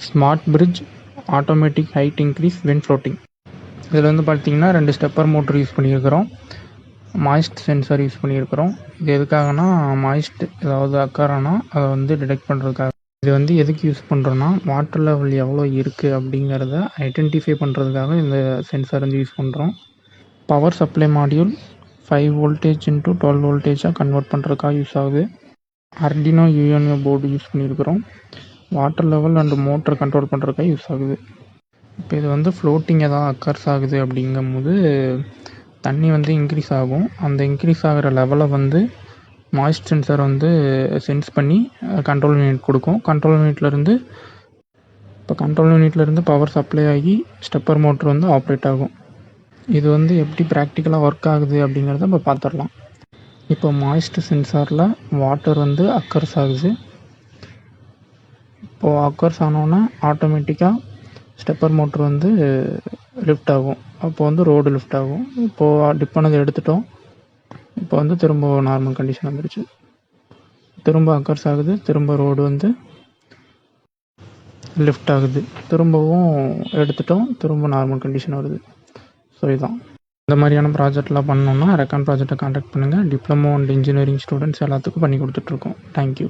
Smart fridge automatic height increase when floating. இதில் வந்து பார்த்திங்கன்னா 2 ஸ்டெப்பர் மோட்ரு யூஸ் பண்ணியிருக்கிறோம். மாய்ஸ்ட் சென்சார் யூஸ் பண்ணியிருக்கிறோம். இது எதுக்காகனா மாய்ஸ்ட் ஏதாவது அக்கர் ஆனால் அதை வந்து டிடெக்ட் பண்ணுறதுக்காக. இது வந்து எதுக்கு யூஸ் பண்ணுறோன்னா வாட்டர் லெவல் எவ்வளோ இருக்குது அப்படிங்கிறத ஐடென்டிஃபை பண்ணுறதுக்காக இந்த சென்சார் வந்து யூஸ் பண்ணுறோம். Power supply module 5 voltage into 12 வோல்டேஜாக கன்வெர்ட் பண்ணுறதுக்காக யூஸ் ஆகுது. அர்டினோ யூஎன்ஓ போர்டு யூஸ் பண்ணியிருக்கிறோம். Water level and motor control பண்ணுறதுக்காக யூஸ் ஆகுது. இப்போ இது வந்து ஃப்ளோட்டிங் எதாவது அக்கர்ஸ் ஆகுது அப்படிங்கும்போது தண்ணி வந்து இன்க்ரீஸ் ஆகும். அந்த இன்க்ரீஸ் ஆகிற லெவலை வந்து மாய்ஸ்ட் சென்சார் வந்து சென்ஸ் பண்ணி கண்ட்ரோல் யூனிட் கொடுக்கும். கண்ட்ரோல் யூனிட்லேருந்து பவர் சப்ளை ஆகி ஸ்டெப்பர் மோட்ரு வந்து ஆப்ரேட் ஆகும். இது வந்து எப்படி ப்ராக்டிக்கலாக ஒர்க் ஆகுது அப்படிங்கிறத இப்போ பார்த்துடலாம். இப்போ மாய்ஸ்ட் சென்சாரில் வாட்டர் வந்து அக்கர்ஸ் ஆகுது. இப்போது அக்கர்ஸ் ஆனோன்னா ஆட்டோமேட்டிக்காக ஸ்டெப்பர் மோட்ரு வந்து லிஃப்ட் ஆகும். அப்போ வந்து ரோடு லிஃப்ட் ஆகும். இப்போது டிப் பண்ணதை எடுத்துட்டோம். இப்போ வந்து திரும்ப நார்மல் கண்டிஷன் வந்துருச்சு. திரும்ப அக்கர்ஸ் ஆகுது. திரும்ப ரோடு வந்து லிஃப்ட் ஆகுது. திரும்பவும் எடுத்துட்டோம். திரும்ப நார்மல் கண்டிஷன் வருது. ஸோ இதுதான். இந்த மாதிரியான ப்ராஜெக்ட்லாம் பண்ணோன்னா ரெக்கான் ப்ராஜெக்டை கான்டாக்ட் பண்ணுங்கள். டிப்ளமோ அண்ட் இன்ஜினியரிங் ஸ்டூடெண்ட்ஸ் எல்லாத்துக்கும் பண்ணி கொடுத்துட்ருக்கோம். தேங்க்யூ.